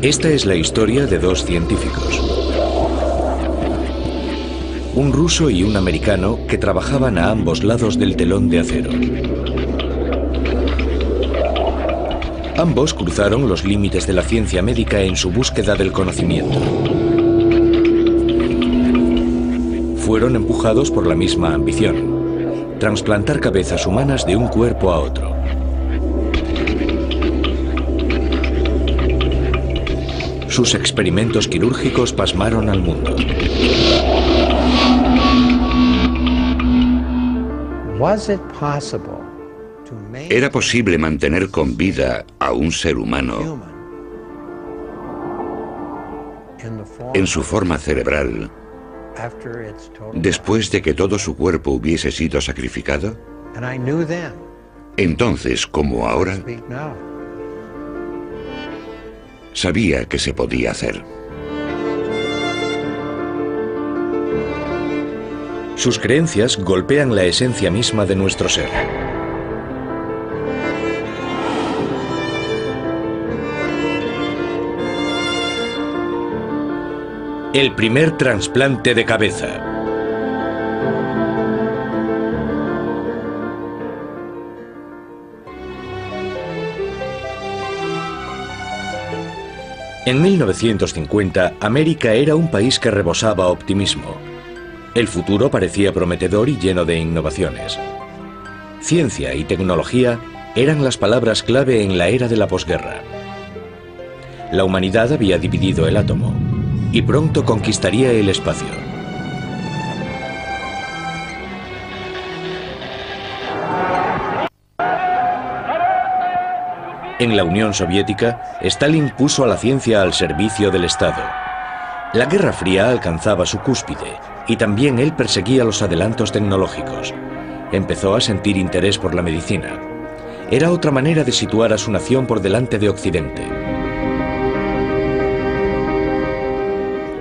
Esta es la historia de dos científicos. Un ruso y un americano que trabajaban a ambos lados del telón de acero. Ambos cruzaron los límites de la ciencia médica en su búsqueda del conocimiento. Fueron empujados por la misma ambición: trasplantar cabezas humanas de un cuerpo a otro. Sus experimentos quirúrgicos pasmaron al mundo. ¿Era posible mantener con vida a un ser humano en su forma cerebral después de que todo su cuerpo hubiese sido sacrificado? Entonces, como ahora, sabía que se podía hacer. Sus creencias golpean la esencia misma de nuestro ser. El primer trasplante de cabeza. En 1950, América era un país que rebosaba optimismo. El futuro parecía prometedor y lleno de innovaciones. Ciencia y tecnología eran las palabras clave en la era de la posguerra. La humanidad había dividido el átomo y pronto conquistaría el espacio. En la Unión Soviética, Stalin puso a la ciencia al servicio del Estado. La Guerra Fría alcanzaba su cúspide y también él perseguía los adelantos tecnológicos. Empezó a sentir interés por la medicina. Era otra manera de situar a su nación por delante de Occidente.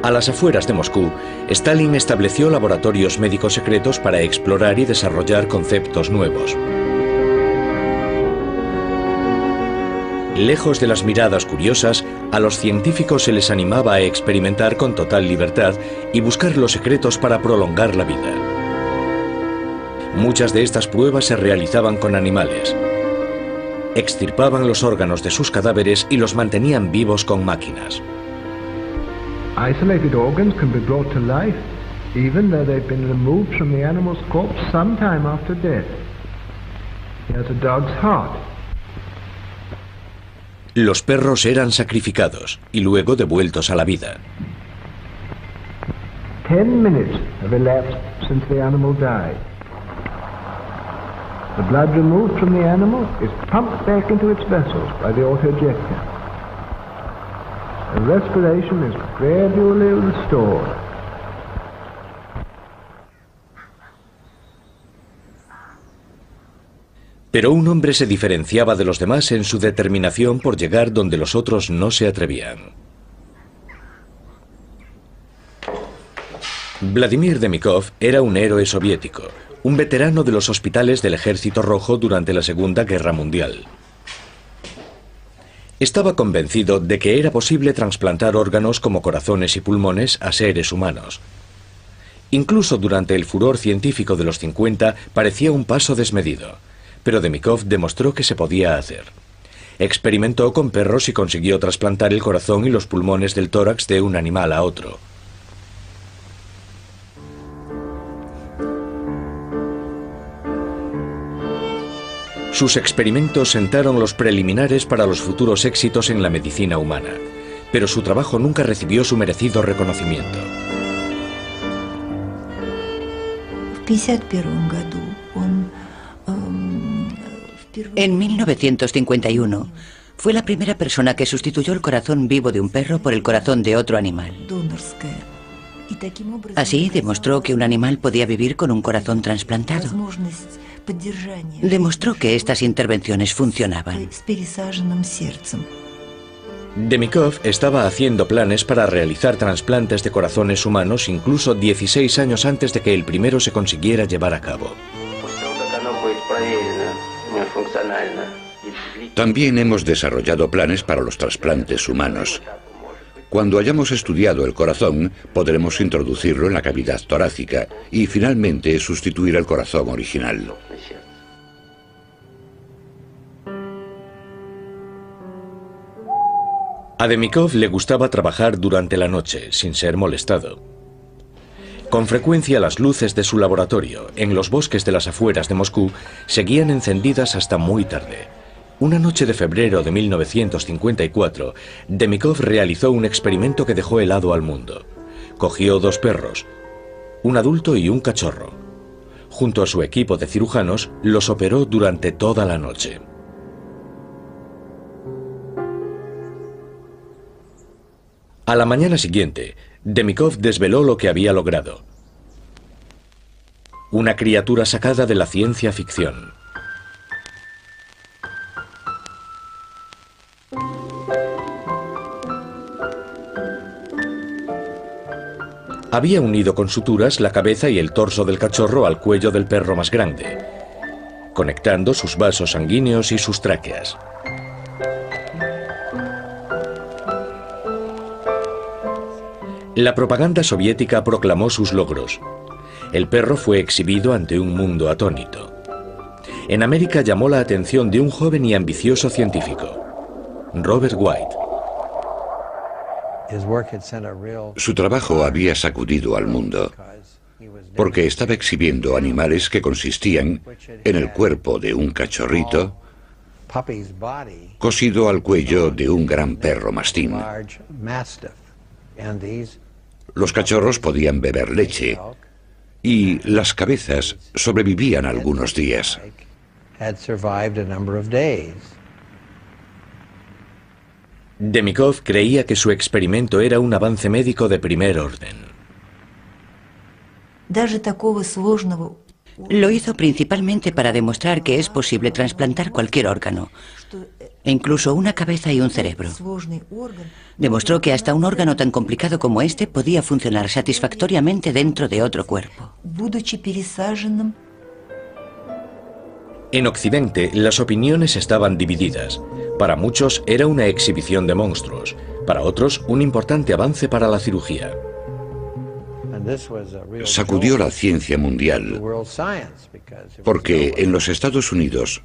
A las afueras de Moscú, Stalin estableció laboratorios médicos secretos para explorar y desarrollar conceptos nuevos. Lejos de las miradas curiosas, a los científicos se les animaba a experimentar con total libertad y buscar los secretos para prolongar la vida. Muchas de estas pruebas se realizaban con animales. Extirpaban los órganos de sus cadáveres y los mantenían vivos con máquinas. Isolated organs can be brought to life, even though they've been removed from the animal's corpse some time after death. Here's a dog's heart. Los perros eran sacrificados y luego devueltos a la vida. 10 minutes have elapsed since the animal died. The blood removed from the animal is pumped back into its vessels by the autoinjector. The respiration is gradually restored. Pero un hombre se diferenciaba de los demás en su determinación por llegar donde los otros no se atrevían. Vladimir Demikov era un héroe soviético, un veterano de los hospitales del Ejército Rojo durante la Segunda Guerra Mundial. Estaba convencido de que era posible trasplantar órganos como corazones y pulmones a seres humanos. Incluso durante el furor científico de los 50 parecía un paso desmedido. Pero Demikov demostró que se podía hacer. Experimentó con perros y consiguió trasplantar el corazón y los pulmones del tórax de un animal a otro. Sus experimentos sentaron los preliminares para los futuros éxitos en la medicina humana, pero su trabajo nunca recibió su merecido reconocimiento. En 1951, fue la primera persona que sustituyó el corazón vivo de un perro por el corazón de otro animal. Así demostró que un animal podía vivir con un corazón trasplantado. Demostró que estas intervenciones funcionaban. Demikov estaba haciendo planes para realizar trasplantes de corazones humanos incluso 16 años antes de que el primero se consiguiera llevar a cabo. También hemos desarrollado planes para los trasplantes humanos. Cuando hayamos estudiado el corazón, podremos introducirlo en la cavidad torácica y finalmente sustituir el corazón original. A Demikov le gustaba trabajar durante la noche, sin ser molestado. Con frecuencia las luces de su laboratorio, en los bosques de las afueras de Moscú, seguían encendidas hasta muy tarde. Una noche de febrero de 1954, Demikov realizó un experimento que dejó helado al mundo. Cogió 2 perros, un adulto y un cachorro. Junto a su equipo de cirujanos, los operó durante toda la noche. A la mañana siguiente, Demikov desveló lo que había logrado. Una criatura sacada de la ciencia ficción. Había unido con suturas la cabeza y el torso del cachorro al cuello del perro más grande, conectando sus vasos sanguíneos y sus tráqueas. La propaganda soviética proclamó sus logros. El perro fue exhibido ante un mundo atónito. En América llamó la atención de un joven y ambicioso científico, Robert White. Su trabajo había sacudido al mundo, porque estaba exhibiendo animales que consistían en el cuerpo de un cachorrito cosido al cuello de un gran perro mastín. Los cachorros podían beber leche y las cabezas sobrevivían algunos días. Demikov creía que su experimento era un avance médico de primer orden. Lo hizo principalmente para demostrar que es posible trasplantar cualquier órgano, e incluso una cabeza y un cerebro. Demostró que hasta un órgano tan complicado como este podía funcionar satisfactoriamente dentro de otro cuerpo. En Occidente, las opiniones estaban divididas. Para muchos era una exhibición de monstruos, para otros un importante avance para la cirugía. Sacudió la ciencia mundial, porque en los Estados Unidos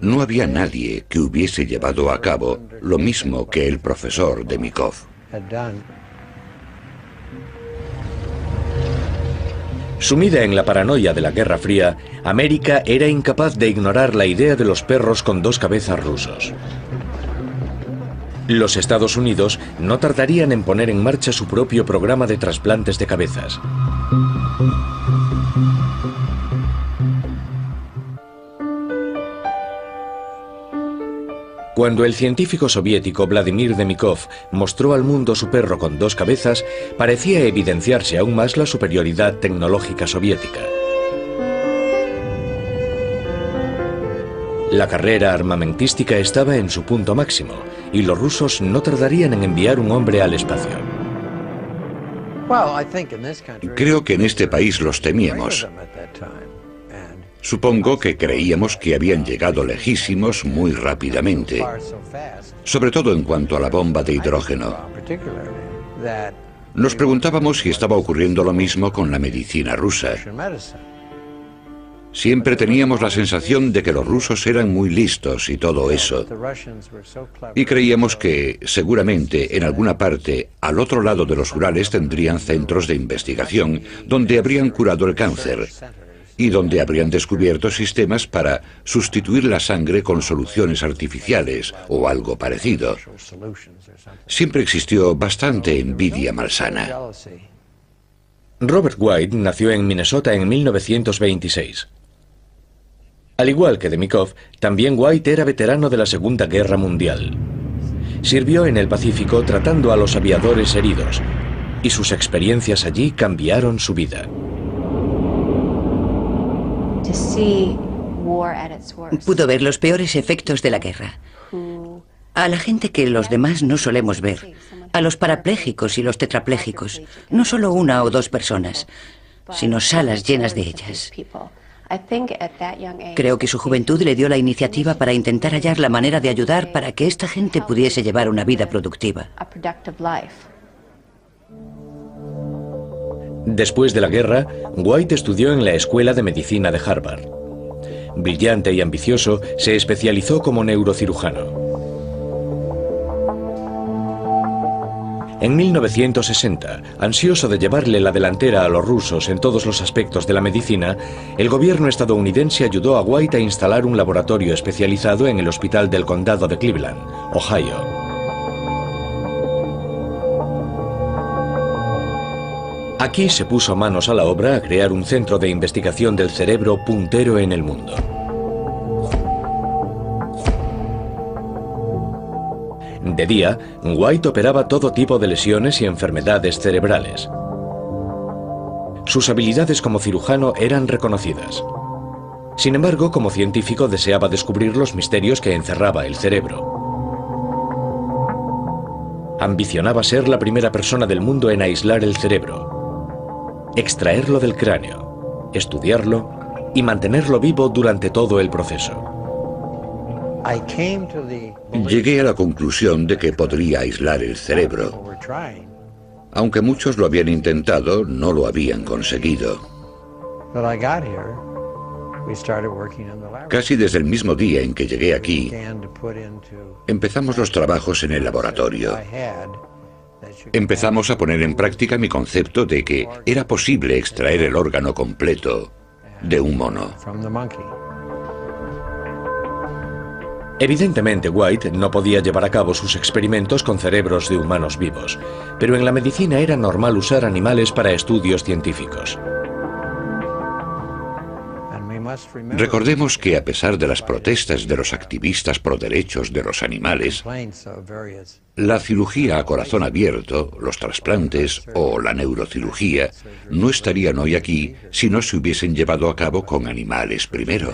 no había nadie que hubiese llevado a cabo lo mismo que el profesor Demikov. Sumida en la paranoia de la Guerra Fría, América era incapaz de ignorar la idea de los perros con 2 cabezas rusos. Los Estados Unidos no tardarían en poner en marcha su propio programa de trasplantes de cabezas. Cuando el científico soviético Vladimir Demikov mostró al mundo su perro con 2 cabezas, parecía evidenciarse aún más la superioridad tecnológica soviética. La carrera armamentística estaba en su punto máximo, y los rusos no tardarían en enviar un hombre al espacio. Creo que en este país los temíamos. Supongo que creíamos que habían llegado lejísimos muy rápidamente, sobre todo en cuanto a la bomba de hidrógeno. Nos preguntábamos si estaba ocurriendo lo mismo con la medicina rusa. Siempre teníamos la sensación de que los rusos eran muy listos y todo eso. Y creíamos que, seguramente, en alguna parte, al otro lado de los Urales tendrían centros de investigación donde habrían curado el cáncer y donde habrían descubierto sistemas para sustituir la sangre con soluciones artificiales o algo parecido. Siempre existió bastante envidia malsana. Robert White nació en Minnesota en 1926. Al igual que Demikov, también White era veterano de la Segunda Guerra Mundial. Sirvió en el Pacífico tratando a los aviadores heridos, y sus experiencias allí cambiaron su vida. Pudo ver los peores efectos de la guerra. A la gente que los demás no solemos ver. A los parapléjicos y los tetraplégicos. No solo 1 o 2 personas, sino salas llenas de ellas. Creo que su juventud le dio la iniciativa para intentar hallar la manera de ayudar para que esta gente pudiese llevar una vida productiva. Después de la guerra, White estudió en la Escuela de Medicina de Harvard. Brillante y ambicioso, se especializó como neurocirujano. En 1960, ansioso de llevarle la delantera a los rusos en todos los aspectos de la medicina, el gobierno estadounidense ayudó a White a instalar un laboratorio especializado en el Hospital del Condado de Cleveland, Ohio. Aquí se puso manos a la obra a crear un centro de investigación del cerebro puntero en el mundo. De día, White operaba todo tipo de lesiones y enfermedades cerebrales. Sus habilidades como cirujano eran reconocidas. Sin embargo, como científico deseaba descubrir los misterios que encerraba el cerebro. Ambicionaba ser la primera persona del mundo en aislar el cerebro, extraerlo del cráneo, estudiarlo y mantenerlo vivo durante todo el proceso. Llegué a la conclusión de que podría aislar el cerebro. Aunque muchos lo habían intentado, no lo habían conseguido. Casi desde el mismo día en que llegué aquí, empezamos los trabajos en el laboratorio. Empezamos a poner en práctica mi concepto de que era posible extraer el órgano completo de un mono. Evidentemente, White no podía llevar a cabo sus experimentos con cerebros de humanos vivos, pero en la medicina era normal usar animales para estudios científicos. Recordemos que a pesar de las protestas de los activistas pro derechos de los animales, la cirugía a corazón abierto, los trasplantes o la neurocirugía no estarían hoy aquí si no se hubiesen llevado a cabo con animales primero.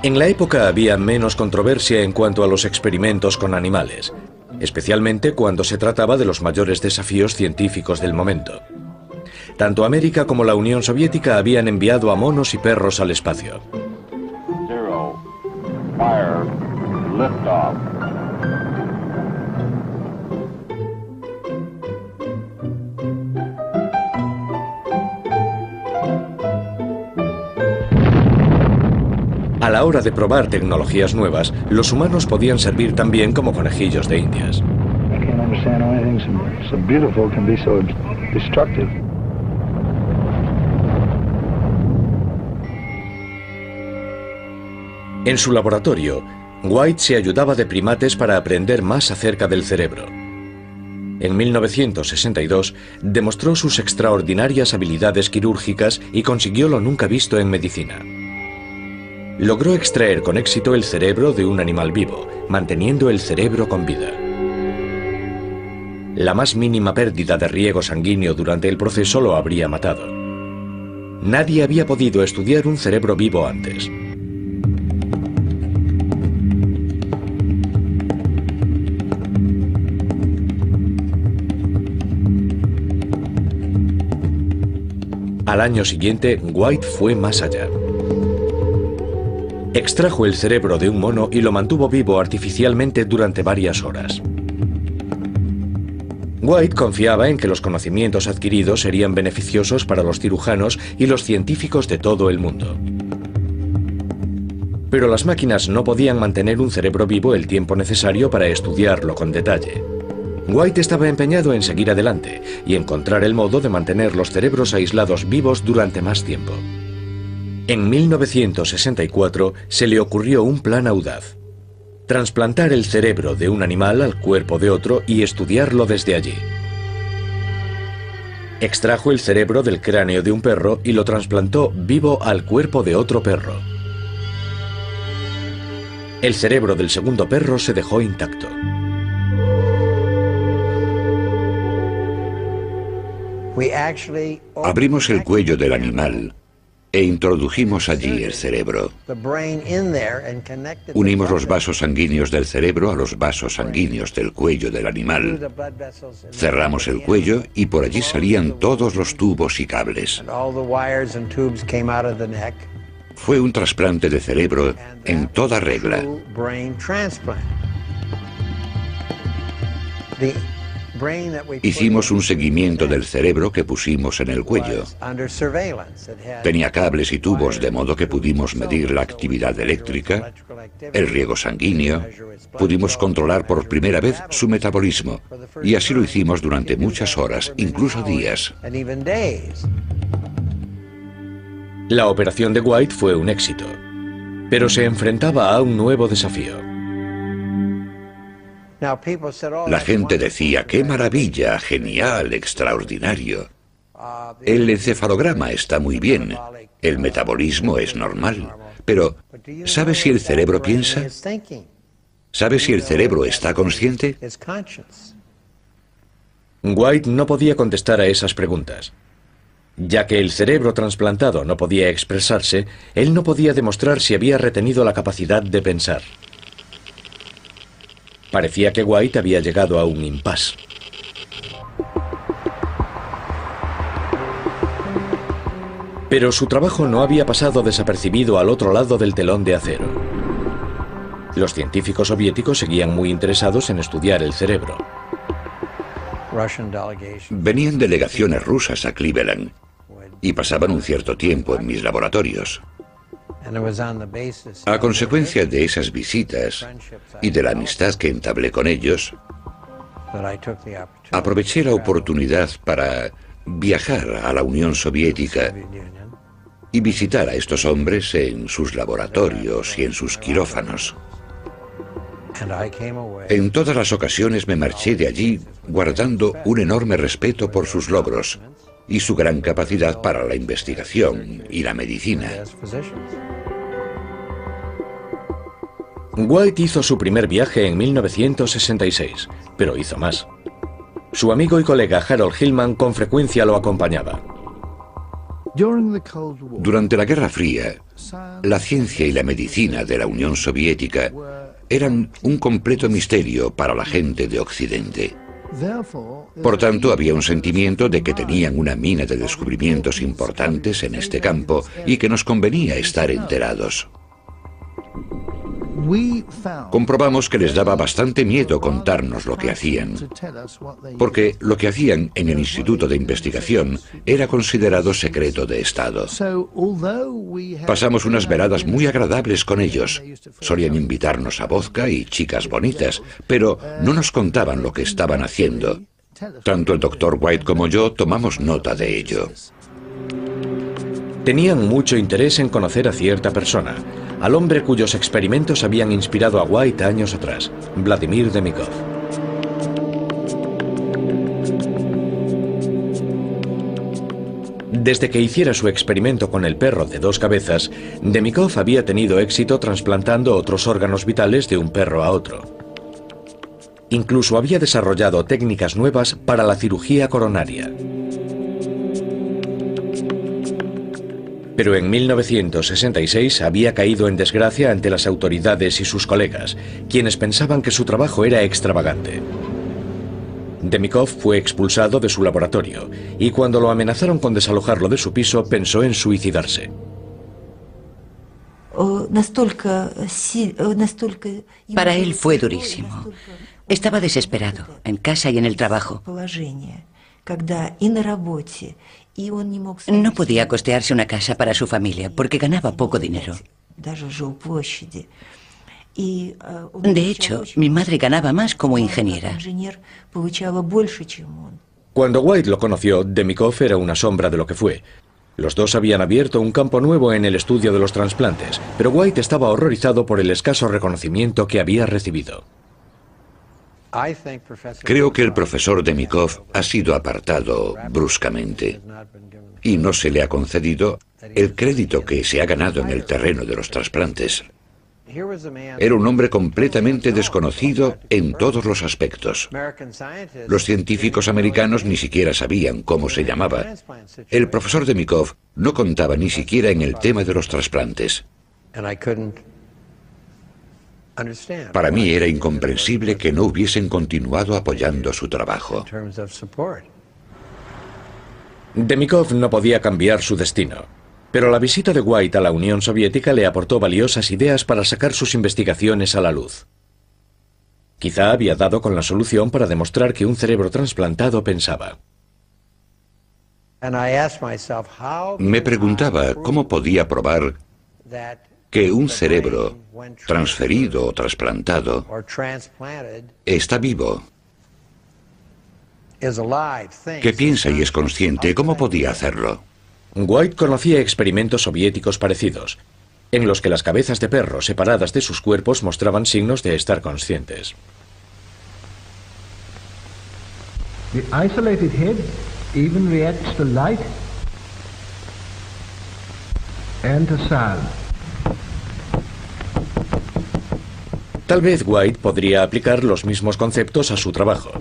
En la época había menos controversia en cuanto a los experimentos con animales, especialmente cuando se trataba de los mayores desafíos científicos del momento. Tanto América como la Unión Soviética habían enviado a monos y perros al espacio. A la hora de probar tecnologías nuevas, los humanos podían servir también como conejillos de indias. En su laboratorio, White se ayudaba de primates para aprender más acerca del cerebro. En 1962 demostró sus extraordinarias habilidades quirúrgicas y consiguió lo nunca visto en medicina. Logró extraer con éxito el cerebro de un animal vivo, manteniendo el cerebro con vida. La más mínima pérdida de riego sanguíneo durante el proceso lo habría matado. Nadie había podido estudiar un cerebro vivo antes. Al año siguiente, White fue más allá. Extrajo el cerebro de un mono y lo mantuvo vivo artificialmente durante varias horas. White confiaba en que los conocimientos adquiridos serían beneficiosos para los cirujanos y los científicos de todo el mundo. Pero las máquinas no podían mantener un cerebro vivo el tiempo necesario para estudiarlo con detalle. White estaba empeñado en seguir adelante y encontrar el modo de mantener los cerebros aislados vivos durante más tiempo. En 1964 se le ocurrió un plan audaz: trasplantar el cerebro de un animal al cuerpo de otro y estudiarlo desde allí. Extrajo el cerebro del cráneo de un perro y lo trasplantó vivo al cuerpo de otro perro. El cerebro del segundo perro se dejó intacto. Abrimos el cuello del animal e introdujimos allí el cerebro. Unimos los vasos sanguíneos del cerebro a los vasos sanguíneos del cuello del animal. Cerramos el cuello y por allí salían todos los tubos y cables. Fue un trasplante de cerebro en toda regla. Hicimos un seguimiento del cerebro que pusimos en el cuello. Tenía cables y tubos de modo que pudimos medir la actividad eléctrica, el riego sanguíneo, pudimos controlar por primera vez su metabolismo, y así lo hicimos durante muchas horas, incluso días. La operación de White fue un éxito, pero se enfrentaba a un nuevo desafío. La gente decía, ¡qué maravilla, genial, extraordinario! El encefalograma está muy bien, el metabolismo es normal, pero ¿sabes si el cerebro piensa? ¿Sabes si el cerebro está consciente? White no podía contestar a esas preguntas. Ya que el cerebro trasplantado no podía expresarse, él no podía demostrar si había retenido la capacidad de pensar. Parecía que White había llegado a un impasse. Pero su trabajo no había pasado desapercibido al otro lado del telón de acero. Los científicos soviéticos seguían muy interesados en estudiar el cerebro. Venían delegaciones rusas a Cleveland y pasaban un cierto tiempo en mis laboratorios. A consecuencia de esas visitas y de la amistad que entablé con ellos, aproveché la oportunidad para viajar a la Unión Soviética y visitar a estos hombres en sus laboratorios y en sus quirófanos. En todas las ocasiones me marché de allí guardando un enorme respeto por sus logros y su gran capacidad para la investigación y la medicina. White hizo su primer viaje en 1966, pero hizo más. Su amigo y colega Harold Hillman con frecuencia lo acompañaba. Durante la Guerra Fría, la ciencia y la medicina de la Unión Soviética eran un completo misterio para la gente de Occidente. Por tanto, había un sentimiento de que tenían una mina de descubrimientos importantes en este campo y que nos convenía estar enterados. Comprobamos que les daba bastante miedo contarnos lo que hacían, porque lo que hacían en el Instituto de Investigación era considerado secreto de Estado. Pasamos unas veladas muy agradables con ellos. Solían invitarnos a vodka y chicas bonitas, pero no nos contaban lo que estaban haciendo. Tanto el Dr. White como yo tomamos nota de ello. Tenían mucho interés en conocer a cierta persona, al hombre cuyos experimentos habían inspirado a White años atrás, Vladimir Demikov. Desde que hiciera su experimento con el perro de 2 cabezas, Demikov había tenido éxito trasplantando otros órganos vitales de un perro a otro. Incluso había desarrollado técnicas nuevas para la cirugía coronaria. Pero en 1966 había caído en desgracia ante las autoridades y sus colegas, quienes pensaban que su trabajo era extravagante. Demikov fue expulsado de su laboratorio y cuando lo amenazaron con desalojarlo de su piso pensó en suicidarse. Para él fue durísimo. Estaba desesperado, en casa y en el trabajo. No podía costearse una casa para su familia porque ganaba poco dinero. De hecho, mi madre ganaba más como ingeniera. Cuando White lo conoció, Demikov era una sombra de lo que fue. Los dos habían abierto un campo nuevo en el estudio de los trasplantes, pero White estaba horrorizado por el escaso reconocimiento que había recibido. Creo que el profesor Demikov ha sido apartado bruscamente y no se le ha concedido el crédito que se ha ganado en el terreno de los trasplantes. Era un hombre completamente desconocido en todos los aspectos. Los científicos americanos ni siquiera sabían cómo se llamaba. El profesor Demikov no contaba ni siquiera en el tema de los trasplantes. Para mí era incomprensible que no hubiesen continuado apoyando su trabajo. Demikov no podía cambiar su destino, pero la visita de White a la Unión Soviética le aportó valiosas ideas para sacar sus investigaciones a la luz. Quizá había dado con la solución para demostrar que un cerebro trasplantado pensaba. Me preguntaba cómo podía probar que un cerebro transferido o trasplantado está vivo, que piensa y es consciente. ¿Cómo podía hacerlo? White conocía experimentos soviéticos parecidos, en los que las cabezas de perro separadas de sus cuerpos mostraban signos de estar conscientes. The isolated head even reacts to light and to sound. Tal vez White podría aplicar los mismos conceptos a su trabajo.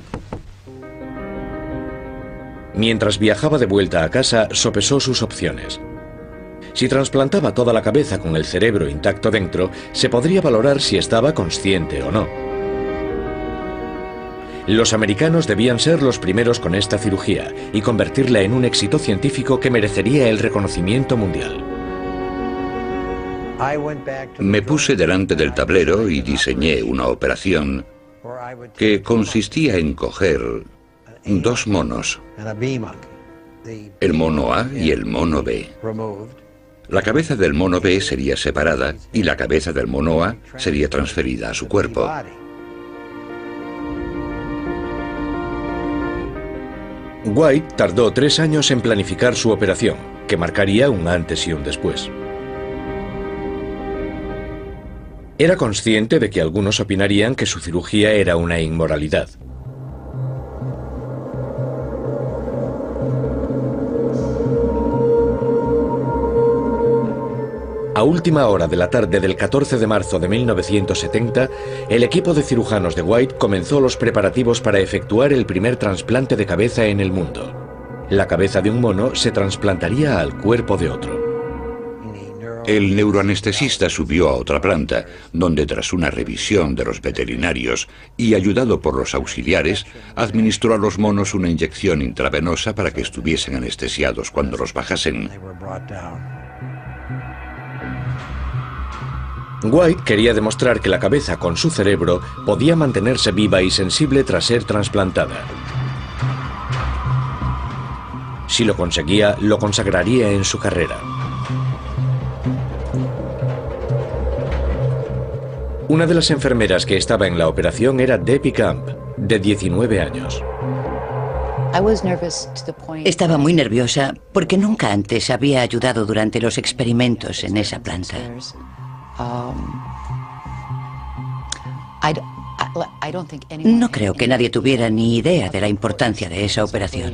Mientras viajaba de vuelta a casa, sopesó sus opciones. Si trasplantaba toda la cabeza con el cerebro intacto dentro, se podría valorar si estaba consciente o no. Los americanos debían ser los primeros con esta cirugía y convertirla en un éxito científico que merecería el reconocimiento mundial. Me puse delante del tablero y diseñé una operación que consistía en coger dos monos, el mono A y el mono B. La cabeza del mono B sería separada y la cabeza del mono A sería transferida a su cuerpo. White tardó 3 años en planificar su operación, que marcaría un antes y un después. Era consciente de que algunos opinarían que su cirugía era una inmoralidad. A última hora de la tarde del 14 de marzo de 1970, el equipo de cirujanos de White comenzó los preparativos para efectuar el primer trasplante de cabeza en el mundo. La cabeza de un mono se trasplantaría al cuerpo de otro. El neuroanestesista subió a otra planta, donde tras una revisión de los veterinarios y ayudado por los auxiliares, administró a los monos una inyección intravenosa para que estuviesen anestesiados cuando los bajasen. White quería demostrar que la cabeza con su cerebro podía mantenerse viva y sensible tras ser trasplantada. Si lo conseguía, lo consagraría en su carrera. Una de las enfermeras que estaba en la operación era Debbie Camp, de 19 años. Estaba muy nerviosa porque nunca antes había ayudado durante los experimentos en esa planta. No creo que nadie tuviera ni idea de la importancia de esa operación.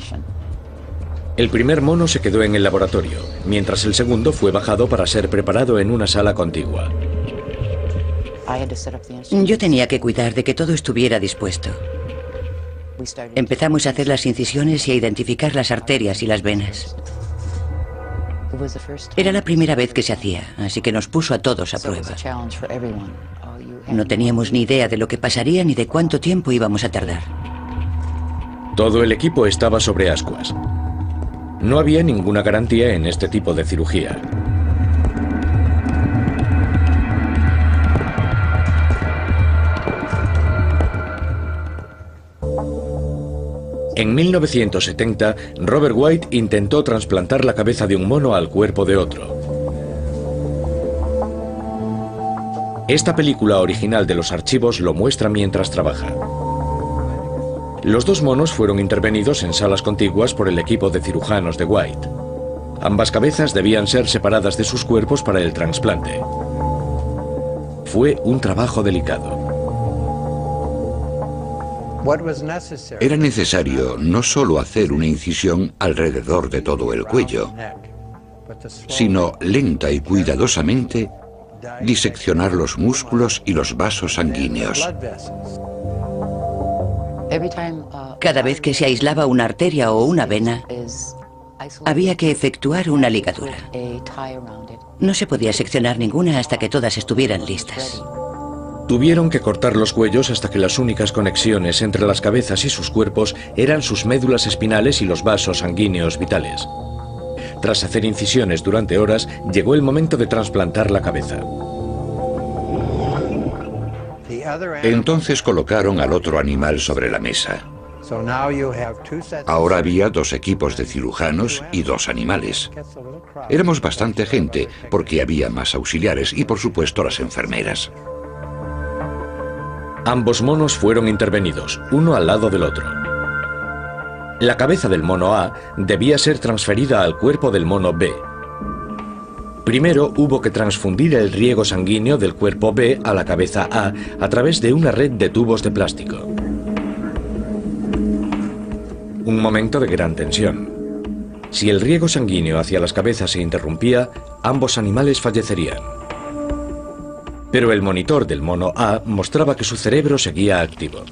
El primer mono se quedó en el laboratorio, mientras el segundo fue bajado para ser preparado en una sala contigua. Yo tenía que cuidar de que todo estuviera dispuesto. Empezamos a hacer las incisiones y a identificar las arterias y las venas. Era la primera vez que se hacía, así que nos puso a todos a prueba. No teníamos ni idea de lo que pasaría ni de cuánto tiempo íbamos a tardar. Todo el equipo estaba sobre ascuas. No había ninguna garantía en este tipo de cirugía. En 1970, Robert White intentó trasplantar la cabeza de un mono al cuerpo de otro. Esta película original de los archivos lo muestra mientras trabaja. Los dos monos fueron intervenidos en salas contiguas por el equipo de cirujanos de White. Ambas cabezas debían ser separadas de sus cuerpos para el trasplante. Fue un trabajo delicado. Era necesario no solo hacer una incisión alrededor de todo el cuello, sino lenta y cuidadosamente diseccionar los músculos y los vasos sanguíneos. Cada vez que se aislaba una arteria o una vena, había que efectuar una ligadura. No se podía seccionar ninguna hasta que todas estuvieran listas. Tuvieron que cortar los cuellos hasta que las únicas conexiones entre las cabezas y sus cuerpos eran sus médulas espinales y los vasos sanguíneos vitales. Tras hacer incisiones durante horas, llegó el momento de trasplantar la cabeza. Entonces colocaron al otro animal sobre la mesa. Ahora había 2 equipos de cirujanos y 2 animales. Éramos bastante gente porque había más auxiliares y por supuesto las enfermeras. Ambos monos fueron intervenidos, uno al lado del otro. La cabeza del mono A debía ser transferida al cuerpo del mono B. Primero hubo que transfundir el riego sanguíneo del cuerpo B a la cabeza A través de una red de tubos de plástico. Un momento de gran tensión. Si el riego sanguíneo hacia las cabezas se interrumpía, ambos animales fallecerían. Pero el monitor del mono A mostraba que su cerebro seguía activo.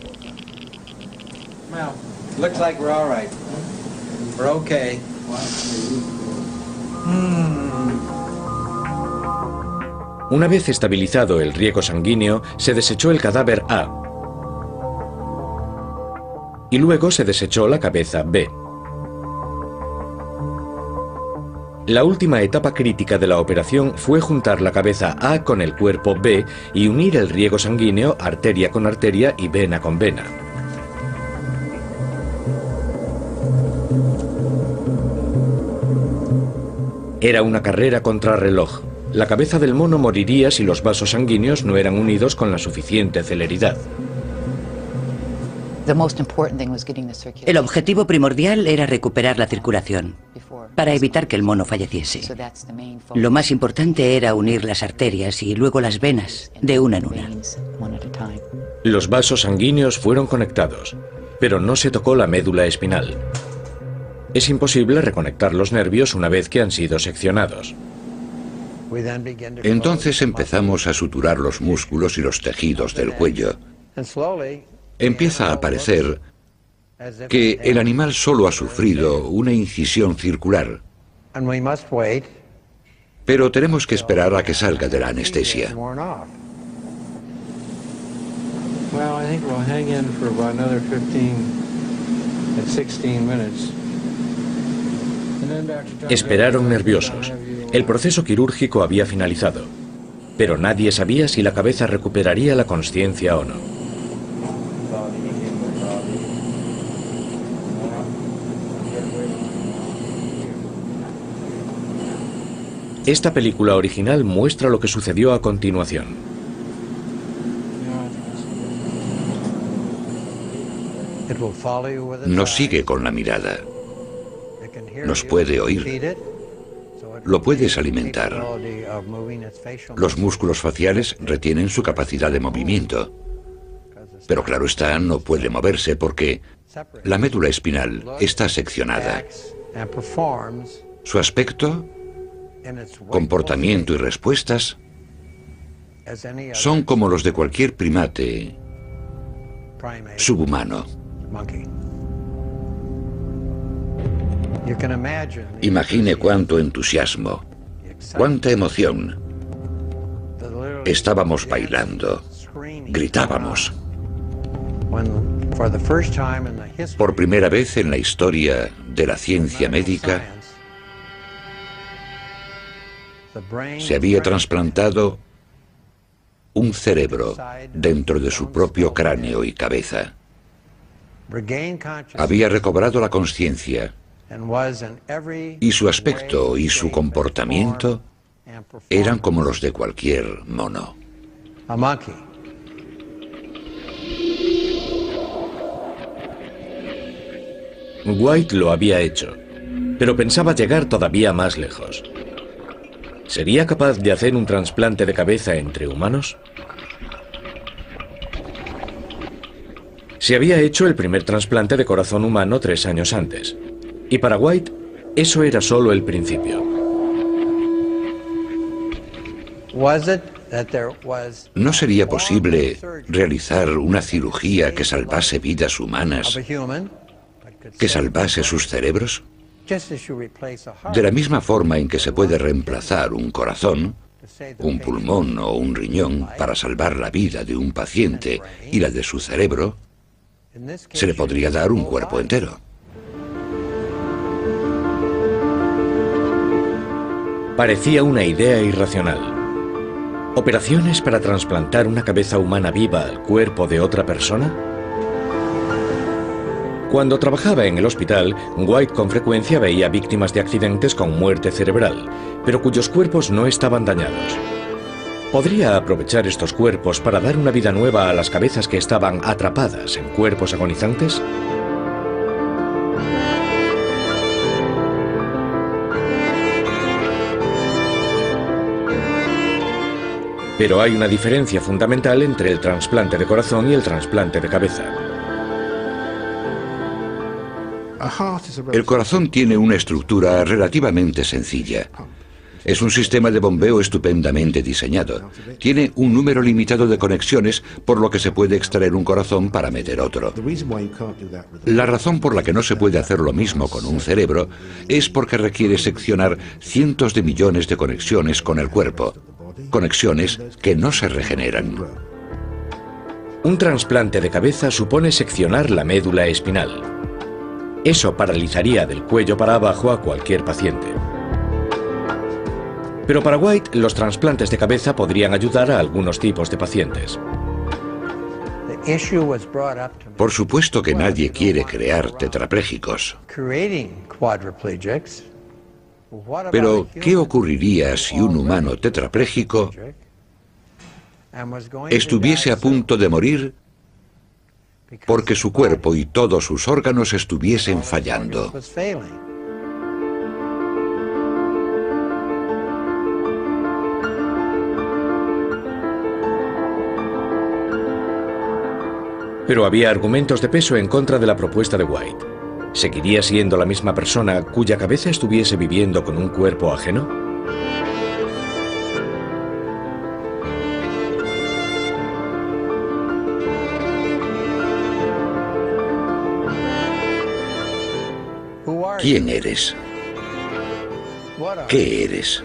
Una vez estabilizado el riego sanguíneo, se desechó el cadáver A. Y luego se desechó la cabeza B. La última etapa crítica de la operación fue juntar la cabeza A con el cuerpo B y unir el riego sanguíneo arteria con arteria y vena con vena. Era una carrera contrarreloj. La cabeza del mono moriría si los vasos sanguíneos no eran unidos con la suficiente celeridad. El objetivo primordial era recuperar la circulación, para evitar que el mono falleciese. Lo más importante era unir las arterias y luego las venas, de una en una. Los vasos sanguíneos fueron conectados, pero no se tocó la médula espinal. Es imposible reconectar los nervios una vez que han sido seccionados. Entonces empezamos a suturar los músculos y los tejidos del cuello. Empieza a parecer que el animal solo ha sufrido una incisión circular. Pero tenemos que esperar a que salga de la anestesia. Esperaron nerviosos. El proceso quirúrgico había finalizado, pero nadie sabía si la cabeza recuperaría la consciencia o no. Esta película original muestra lo que sucedió a continuación. Nos sigue con la mirada. Nos puede oír. Lo puedes alimentar. Los músculos faciales retienen su capacidad de movimiento. Pero claro está, no puede moverse porque la médula espinal está seccionada. Su aspecto, comportamiento y respuestas son como los de cualquier primate subhumano. Imagine cuánto entusiasmo, cuánta emoción. Estábamos bailando, gritábamos. Por primera vez en la historia de la ciencia médica, se había trasplantado un cerebro dentro de su propio cráneo y cabeza. Había recobrado la conciencia y su aspecto y su comportamiento eran como los de cualquier mono. White lo había hecho, pero pensaba llegar todavía más lejos. ¿Sería capaz de hacer un trasplante de cabeza entre humanos? Se había hecho el primer trasplante de corazón humano 3 años antes. Y para White, eso era solo el principio. ¿No sería posible realizar una cirugía que salvase vidas humanas, que salvase sus cerebros? De la misma forma en que se puede reemplazar un corazón, un pulmón o un riñón para salvar la vida de un paciente y la de su cerebro, se le podría dar un cuerpo entero. Parecía una idea irracional. ¿Operaciones para trasplantar una cabeza humana viva al cuerpo de otra persona? Cuando trabajaba en el hospital, White con frecuencia veía víctimas de accidentes con muerte cerebral, pero cuyos cuerpos no estaban dañados. ¿Podría aprovechar estos cuerpos para dar una vida nueva a las cabezas que estaban atrapadas en cuerpos agonizantes? Pero hay una diferencia fundamental entre el trasplante de corazón y el trasplante de cabeza. El corazón tiene una estructura relativamente sencilla. Es un sistema de bombeo estupendamente diseñado. Tiene un número limitado de conexiones, por lo que se puede extraer un corazón para meter otro. La razón por la que no se puede hacer lo mismo con un cerebro es porque requiere seccionar cientos de millones de conexiones con el cuerpo. Conexiones que no se regeneran. Un trasplante de cabeza supone seccionar la médula espinal. Eso paralizaría del cuello para abajo a cualquier paciente. Pero para White, los trasplantes de cabeza podrían ayudar a algunos tipos de pacientes. Por supuesto que nadie quiere crear tetraplégicos. Pero, ¿qué ocurriría si un humano tetrapléjico estuviese a punto de morir porque su cuerpo y todos sus órganos estuviesen fallando? Pero había argumentos de peso en contra de la propuesta de White. ¿Seguiría siendo la misma persona cuya cabeza estuviese viviendo con un cuerpo ajeno? ¿Quién eres? ¿Qué eres?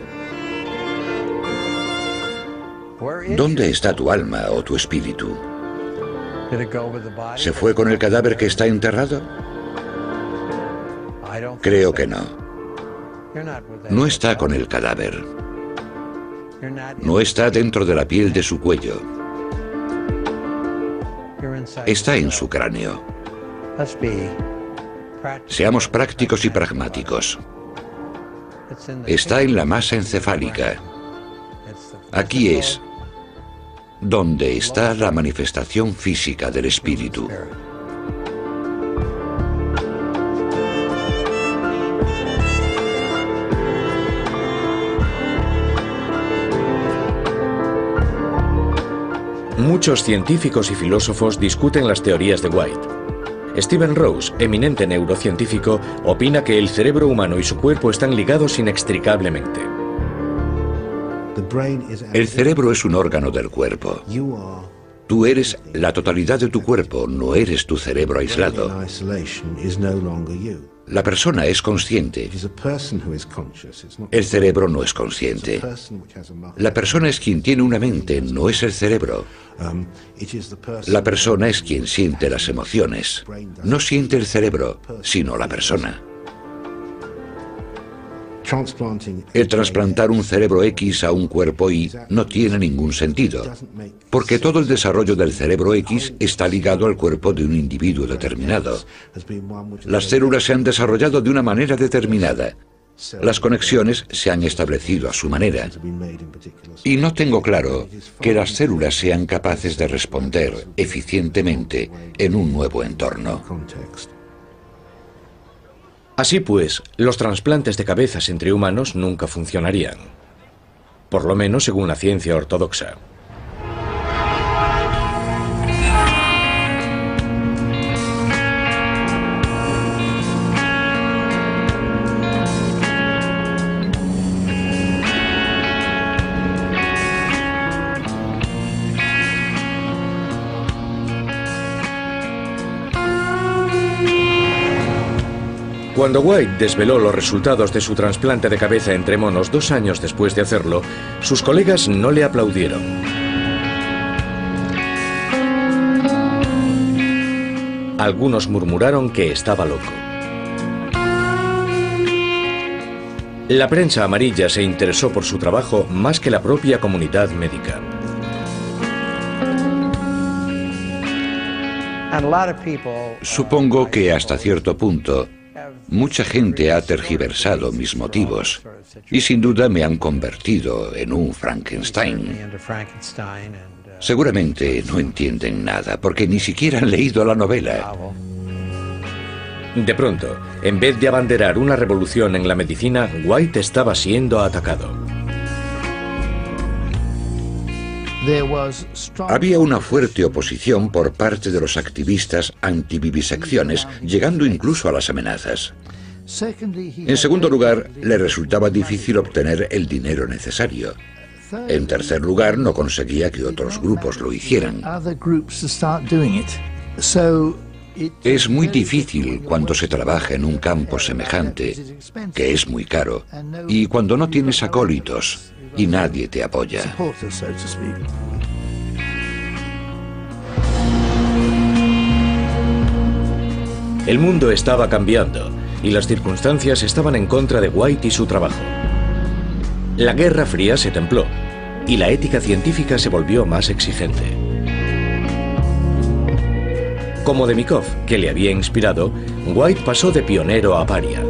¿Dónde está tu alma o tu espíritu? ¿Se fue con el cadáver que está enterrado? Creo que no. No está con el cadáver. No está dentro de la piel de su cuello. Está en su cráneo. Seamos prácticos y pragmáticos. Está en la masa encefálica. Aquí es donde está la manifestación física del espíritu. Muchos científicos y filósofos discuten las teorías de White. Stephen Rose, eminente neurocientífico, opina que el cerebro humano y su cuerpo están ligados inextricablemente. El cerebro es un órgano del cuerpo. Tú eres la totalidad de tu cuerpo, no eres tu cerebro aislado. La persona es consciente. El cerebro no es consciente. La persona es quien tiene una mente, no es el cerebro. La persona es quien siente las emociones. No siente el cerebro, sino la persona. El trasplantar un cerebro X a un cuerpo Y no tiene ningún sentido, porque todo el desarrollo del cerebro X está ligado al cuerpo de un individuo determinado. Las células se han desarrollado de una manera determinada. Las conexiones se han establecido a su manera. Y no tengo claro que las células sean capaces de responder eficientemente en un nuevo entorno. Así pues, los trasplantes de cabezas entre humanos nunca funcionarían. Por lo menos según la ciencia ortodoxa. Cuando White desveló los resultados de su trasplante de cabeza entre monos 2 años después de hacerlo, sus colegas no le aplaudieron. Algunos murmuraron que estaba loco. La prensa amarilla se interesó por su trabajo más que la propia comunidad médica. Supongo que hasta cierto punto mucha gente ha tergiversado mis motivos y sin duda me han convertido en un Frankenstein. Seguramente no entienden nada porque ni siquiera han leído la novela. De pronto, en vez de abanderar una revolución en la medicina, White estaba siendo atacado. Había una fuerte oposición por parte de los activistas antivivisecciones, llegando incluso a las amenazas. En segundo lugar, le resultaba difícil obtener el dinero necesario. En tercer lugar, no conseguía que otros grupos lo hicieran. Es muy difícil cuando se trabaja en un campo semejante, que es muy caro, y cuando no tienes acólitos y nadie te apoya. El mundo estaba cambiando y las circunstancias estaban en contra de White y su trabajo. La Guerra Fría se templó y la ética científica se volvió más exigente. Como Demikov, que le había inspirado, White pasó de pionero a paria.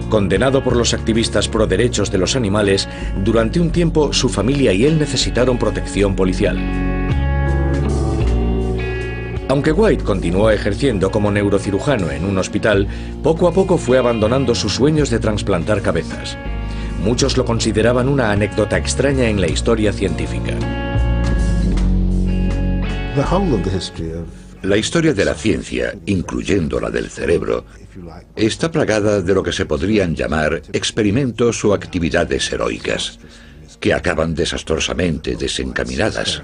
Condenado por los activistas pro derechos de los animales, durante un tiempo su familia y él necesitaron protección policial. Aunque White continuó ejerciendo como neurocirujano en un hospital, poco a poco fue abandonando sus sueños de trasplantar cabezas. Muchos lo consideraban una anécdota extraña en la historia científica. La historia de la ciencia, incluyendo la del cerebro, está plagada de lo que se podrían llamar experimentos o actividades heroicas, que acaban desastrosamente desencaminadas.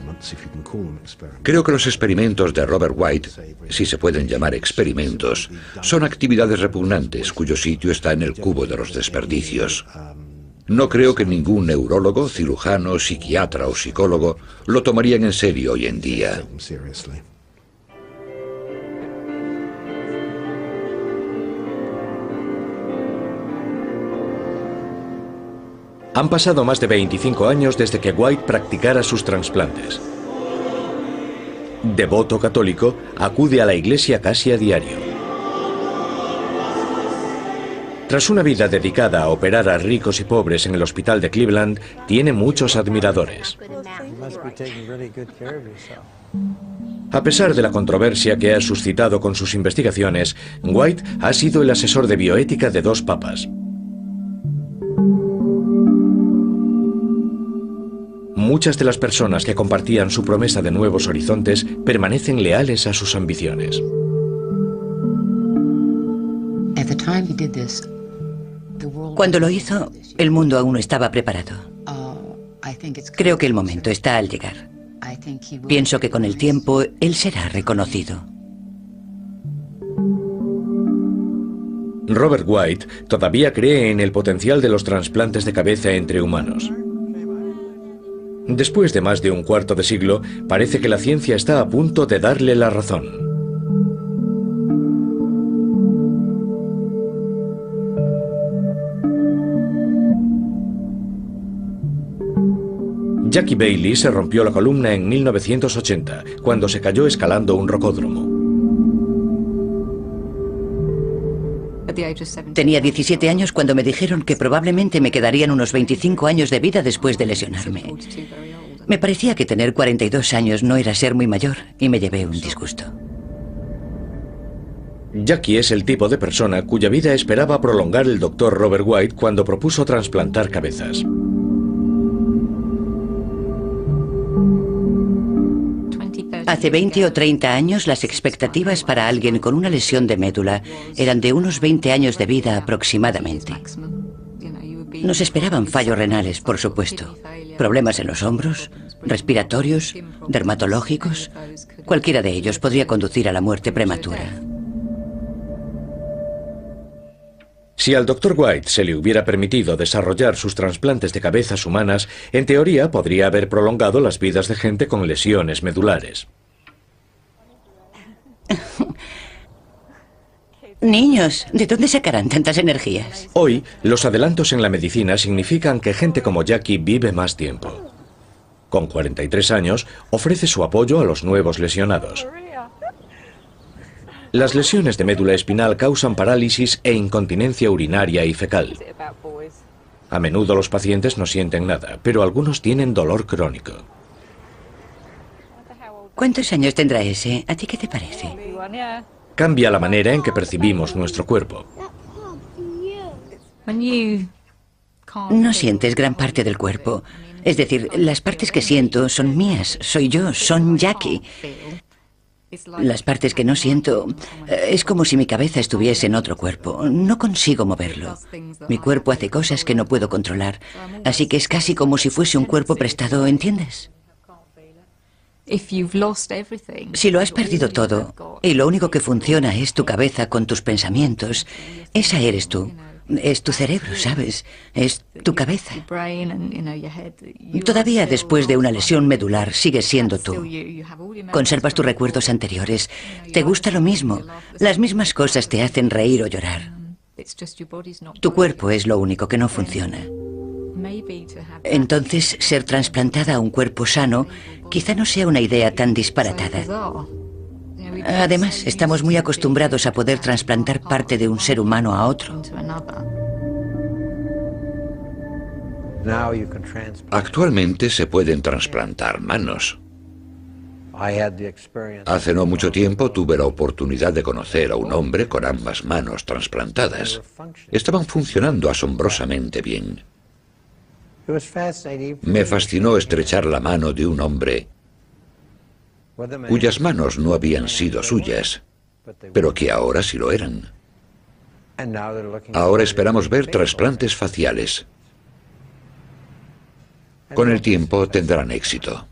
Creo que los experimentos de Robert White, si se pueden llamar experimentos, son actividades repugnantes cuyo sitio está en el cubo de los desperdicios. No creo que ningún neurólogo, cirujano, psiquiatra o psicólogo lo tomarían en serio hoy en día. Han pasado más de 25 años desde que White practicara sus trasplantes. Devoto católico, acude a la iglesia casi a diario. Tras una vida dedicada a operar a ricos y pobres en el hospital de Cleveland, tiene muchos admiradores. A pesar de la controversia que ha suscitado con sus investigaciones, White ha sido el asesor de bioética de 2 papas. Muchas de las personas que compartían su promesa de nuevos horizontes permanecen leales a sus ambiciones. Cuando lo hizo, el mundo aún no estaba preparado. Creo que el momento está al llegar. Pienso que con el tiempo él será reconocido. Robert White todavía cree en el potencial de los trasplantes de cabeza entre humanos. Después de más de un cuarto de siglo, parece que la ciencia está a punto de darle la razón. Jackie Bailey se rompió la columna en 1980, cuando se cayó escalando un rocódromo. Tenía 17 años cuando me dijeron que probablemente me quedarían unos 25 años de vida después de lesionarme. Me parecía que tener 42 años no era ser muy mayor y me llevé un disgusto. Jackie es el tipo de persona cuya vida esperaba prolongar el Dr. Robert White cuando propuso trasplantar cabezas. Hace 20 o 30 años, las expectativas para alguien con una lesión de médula eran de unos 20 años de vida aproximadamente. Nos esperaban fallos renales, por supuesto, problemas en los hombros, respiratorios, dermatológicos. Cualquiera de ellos podría conducir a la muerte prematura. Si al Dr. White se le hubiera permitido desarrollar sus trasplantes de cabezas humanas, en teoría podría haber prolongado las vidas de gente con lesiones medulares. Niños, ¿de dónde sacarán tantas energías? Hoy, los adelantos en la medicina significan que gente como Jackie vive más tiempo. Con 43 años, ofrece su apoyo a los nuevos lesionados. Las lesiones de médula espinal causan parálisis e incontinencia urinaria y fecal. A menudo los pacientes no sienten nada, pero algunos tienen dolor crónico. ¿Cuántos años tendrá ese? ¿A ti qué te parece? Cambia la manera en que percibimos nuestro cuerpo. No sientes gran parte del cuerpo. Es decir, las partes que siento son mías, soy yo, son Jackie. Las partes que no siento, es como si mi cabeza estuviese en otro cuerpo. No consigo moverlo. Mi cuerpo hace cosas que no puedo controlar. Así que es casi como si fuese un cuerpo prestado, ¿entiendes? Si lo has perdido todo y lo único que funciona es tu cabeza con tus pensamientos, esa eres tú. Es tu cerebro, ¿sabes? Es tu cabeza. Todavía después de una lesión medular sigues siendo tú. Conservas tus recuerdos anteriores. Te gusta lo mismo. Las mismas cosas te hacen reír o llorar. Tu cuerpo es lo único que no funciona. Entonces, ser trasplantada a un cuerpo sano quizá no sea una idea tan disparatada. Además, estamos muy acostumbrados a poder trasplantar parte de un ser humano a otro. Actualmente se pueden trasplantar manos. Hace no mucho tiempo tuve la oportunidad de conocer a un hombre con ambas manos trasplantadas. Estaban funcionando asombrosamente bien. Me fascinó estrechar la mano de un hombre cuyas manos no habían sido suyas, pero que ahora sí lo eran. Ahora esperamos ver trasplantes faciales. Con el tiempo tendrán éxito.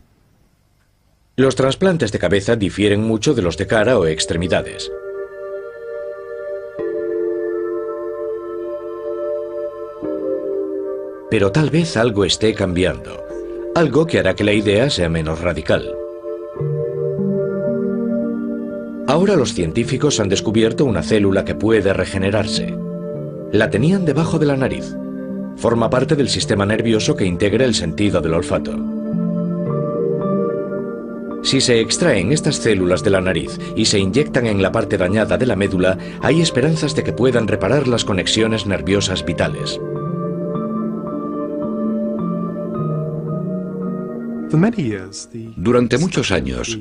Los trasplantes de cabeza difieren mucho de los de cara o extremidades. Pero tal vez algo esté cambiando. Algo que hará que la idea sea menos radical. Ahora los científicos han descubierto una célula que puede regenerarse. La tenían debajo de la nariz. Forma parte del sistema nervioso que integra el sentido del olfato. Si se extraen estas células de la nariz y se inyectan en la parte dañada de la médula, hay esperanzas de que puedan reparar las conexiones nerviosas vitales. Durante muchos años,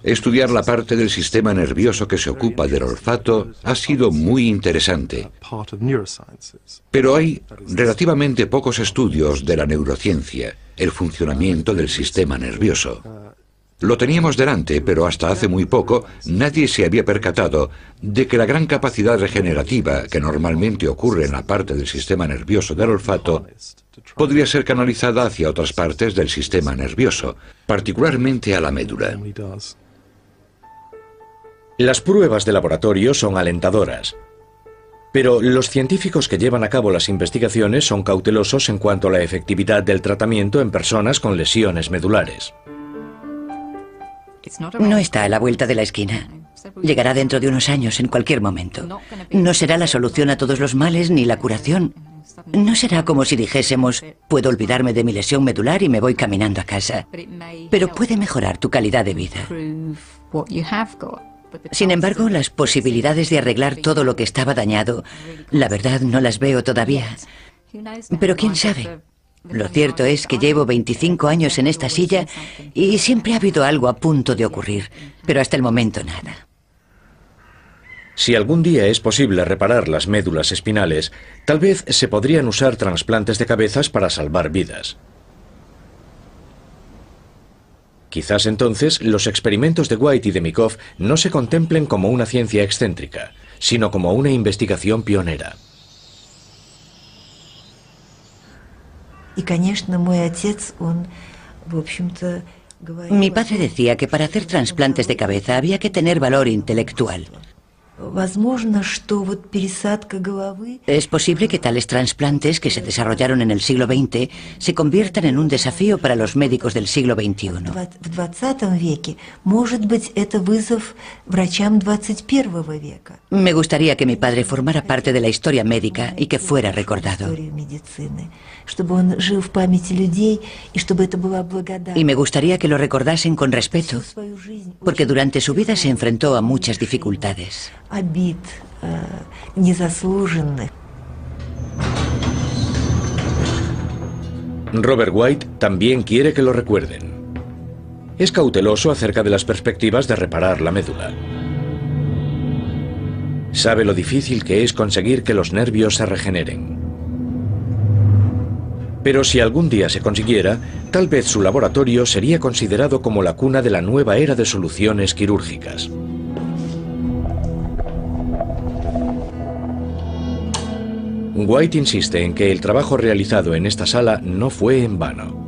estudiar la parte del sistema nervioso que se ocupa del olfato ha sido muy interesante. Pero hay relativamente pocos estudios de la neurociencia, el funcionamiento del sistema nervioso. Lo teníamos delante, pero hasta hace muy poco nadie se había percatado de que la gran capacidad regenerativa que normalmente ocurre en la parte del sistema nervioso del olfato podría ser canalizada hacia otras partes del sistema nervioso, particularmente a la médula. Las pruebas de laboratorio son alentadoras, pero los científicos que llevan a cabo las investigaciones son cautelosos en cuanto a la efectividad del tratamiento en personas con lesiones medulares. No está a la vuelta de la esquina. Llegará dentro de unos años, en cualquier momento. No será la solución a todos los males ni la curación. No será como si dijésemos, puedo olvidarme de mi lesión medular y me voy caminando a casa. Pero puede mejorar tu calidad de vida. Sin embargo, las posibilidades de arreglar todo lo que estaba dañado, la verdad no las veo todavía. Pero quién sabe. Lo cierto es que llevo 25 años en esta silla y siempre ha habido algo a punto de ocurrir, pero hasta el momento nada. Si algún día es posible reparar las médulas espinales, tal vez se podrían usar trasplantes de cabezas para salvar vidas. Quizás entonces los experimentos de White y de Mikov no se contemplen como una ciencia excéntrica, sino como una investigación pionera. Mi padre decía que para hacer trasplantes de cabeza había que tener valor intelectual. Es posible que tales trasplantes que se desarrollaron en el siglo XX se conviertan en un desafío para los médicos del siglo XXI. Me gustaría que mi padre formara parte de la historia médica y que fuera recordado. Y me gustaría que lo recordasen con respeto, porque durante su vida se enfrentó a muchas dificultades. Robert White también quiere que lo recuerden. Es cauteloso acerca de las perspectivas de reparar la médula. Sabe lo difícil que es conseguir que los nervios se regeneren. Pero si algún día se consiguiera, tal vez su laboratorio sería considerado como la cuna de la nueva era de soluciones quirúrgicas. White insiste en que el trabajo realizado en esta sala no fue en vano.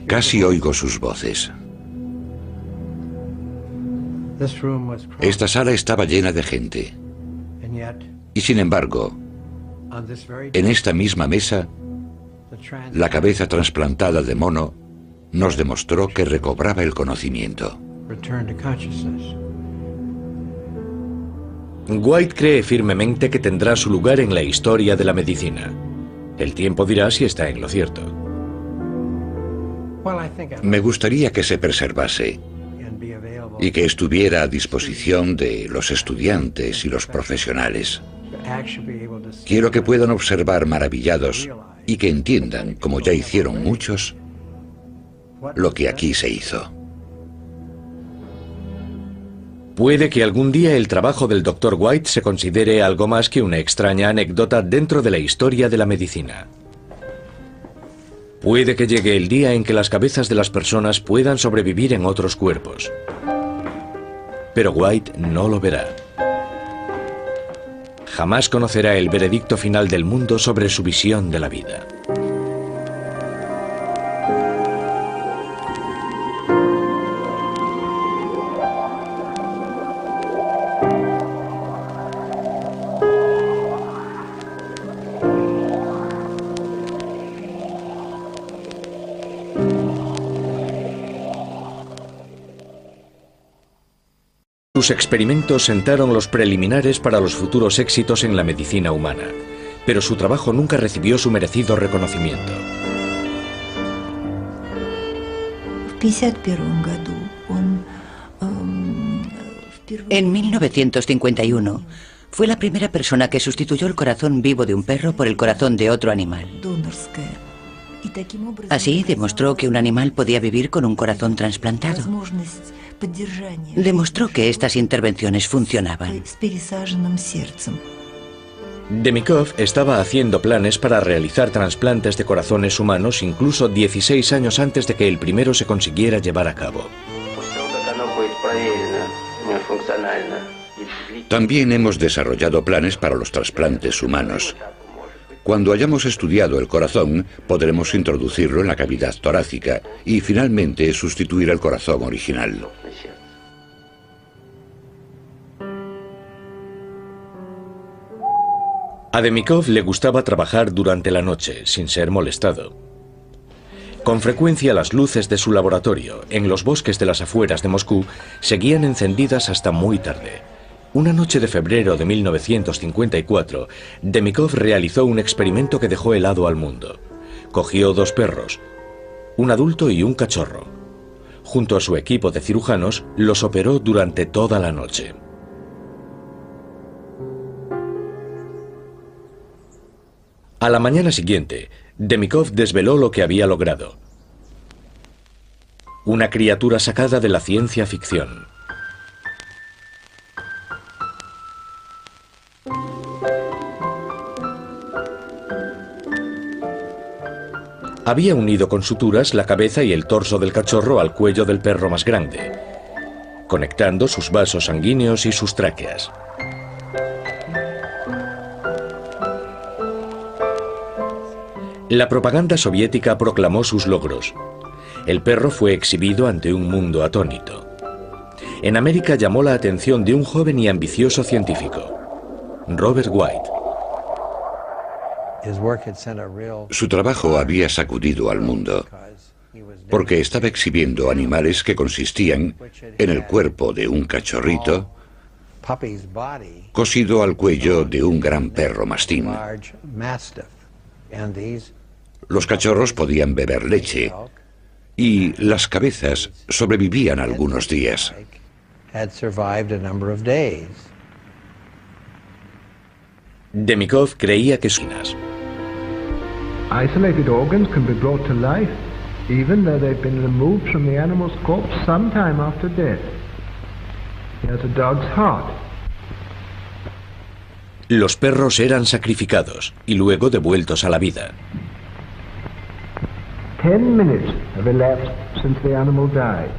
Casi oigo sus voces. Esta sala estaba llena de gente. Y sin embargo, en esta misma mesa, la cabeza trasplantada de mono nos demostró que recobraba el conocimiento. White cree firmemente que tendrá su lugar en la historia de la medicina. El tiempo dirá si está en lo cierto. Me gustaría que se preservase y que estuviera a disposición de los estudiantes y los profesionales. Quiero que puedan observar maravillados y que entiendan, como ya hicieron muchos, lo que aquí se hizo. Puede que algún día el trabajo del Dr. White se considere algo más que una extraña anécdota dentro de la historia de la medicina. Puede que llegue el día en que las cabezas de las personas puedan sobrevivir en otros cuerpos. Pero White no lo verá. Jamás conocerá el veredicto final del mundo sobre su visión de la vida. Sus experimentos sentaron los preliminares para los futuros éxitos en la medicina humana, pero su trabajo nunca recibió su merecido reconocimiento. En 1951, fue la primera persona que sustituyó el corazón vivo de un perro por el corazón de otro animal. Así demostró que un animal podía vivir con un corazón trasplantado. Demostró que estas intervenciones funcionaban. Demikov estaba haciendo planes para realizar trasplantes de corazones humanos incluso 16 años antes de que el primero se consiguiera llevar a cabo. También hemos desarrollado planes para los trasplantes humanos. Cuando hayamos estudiado el corazón, podremos introducirlo en la cavidad torácica y finalmente sustituir el corazón original. A Demikov le gustaba trabajar durante la noche, sin ser molestado. Con frecuencia las luces de su laboratorio, en los bosques de las afueras de Moscú, seguían encendidas hasta muy tarde. Una noche de febrero de 1954, Demikov realizó un experimento que dejó helado al mundo. Cogió dos perros, un adulto y un cachorro. Junto a su equipo de cirujanos, los operó durante toda la noche. A la mañana siguiente, Demikov desveló lo que había logrado. Una criatura sacada de la ciencia ficción. Había unido con suturas la cabeza y el torso del cachorro al cuello del perro más grande, conectando sus vasos sanguíneos y sus tráqueas. La propaganda soviética proclamó sus logros. El perro fue exhibido ante un mundo atónito. En América llamó la atención de un joven y ambicioso científico, Robert White. Su trabajo había sacudido al mundo, porque estaba exhibiendo animales que consistían en el cuerpo de un cachorrito cosido al cuello de un gran perro mastín. Los cachorros podían beber leche y las cabezas sobrevivían algunos días. Demikov creía que Isolated organs can be brought to life, even though they've been removed from the animal's corpse some time after death. Here's a dog's heart. Los perros eran sacrificados y luego devueltos a la vida. 10 minutes have elapsed since the animal died.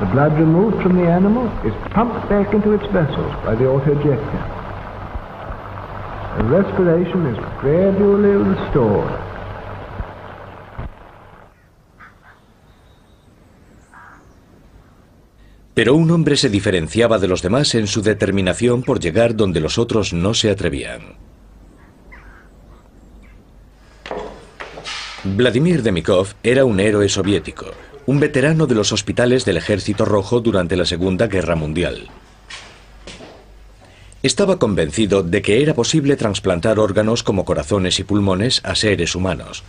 The blood removed from the animal is pumped back into its vessels by the autoinjector. The respiration is gradually restored. Pero un hombre se diferenciaba de los demás en su determinación por llegar donde los otros no se atrevían. Vladimir Demikov era un héroe soviético, un veterano de los hospitales del Ejército Rojo durante la Segunda Guerra Mundial. Estaba convencido de que era posible trasplantar órganos como corazones y pulmones a seres humanos.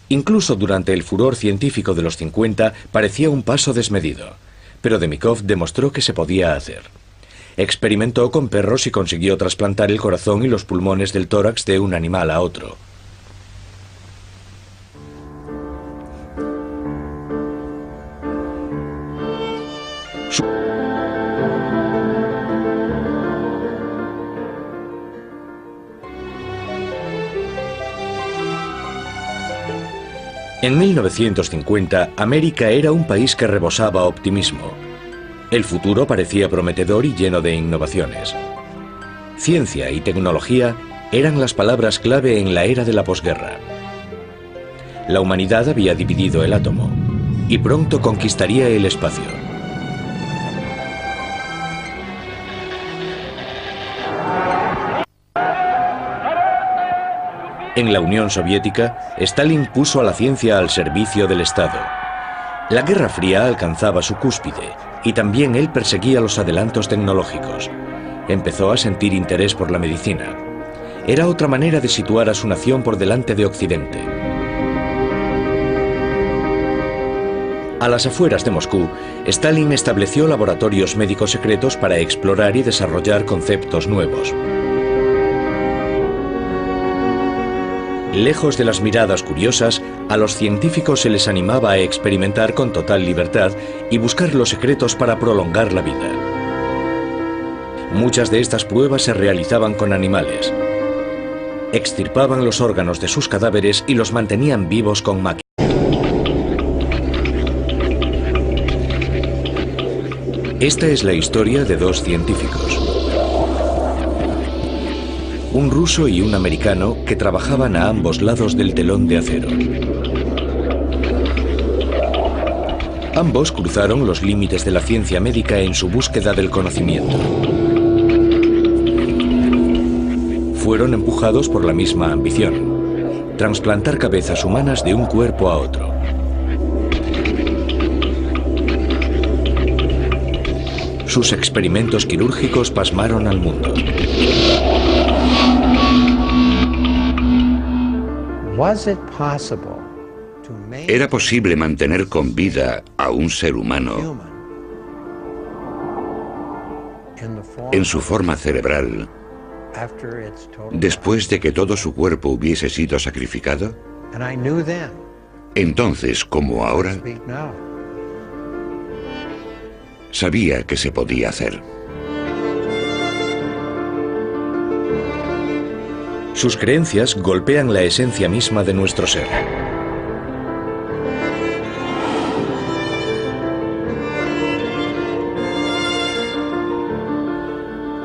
Incluso durante el furor científico de los 50 parecía un paso desmedido, pero Demikov demostró que se podía hacer. Experimentó con perros y consiguió trasplantar el corazón y los pulmones del tórax de un animal a otro. En 1950, América era un país que rebosaba optimismo. El futuro parecía prometedor y lleno de innovaciones. Ciencia y tecnología eran las palabras clave en la era de la posguerra. La humanidad había dividido el átomo y pronto conquistaría el espacio. En la Unión Soviética, Stalin puso a la ciencia al servicio del Estado. La Guerra Fría alcanzaba su cúspide y también él perseguía los adelantos tecnológicos. Empezó a sentir interés por la medicina. Era otra manera de situar a su nación por delante de Occidente. A las afueras de Moscú, Stalin estableció laboratorios médicos secretos para explorar y desarrollar conceptos nuevos. Lejos de las miradas curiosas, a los científicos se les animaba a experimentar con total libertad y buscar los secretos para prolongar la vida. Muchas de estas pruebas se realizaban con animales. Extirpaban los órganos de sus cadáveres y los mantenían vivos con máquinas. Esta es la historia de dos científicos. Un ruso y un americano que trabajaban a ambos lados del telón de acero. Ambos cruzaron los límites de la ciencia médica en su búsqueda del conocimiento. Fueron empujados por la misma ambición: trasplantar cabezas humanas de un cuerpo a otro. Sus experimentos quirúrgicos pasmaron al mundo. ¿Era posible mantener con vida a un ser humano en su forma cerebral después de que todo su cuerpo hubiese sido sacrificado? Entonces, como ahora, sabía que se podía hacer. Sus creencias golpean la esencia misma de nuestro ser.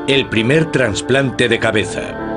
El primer trasplante de cabeza.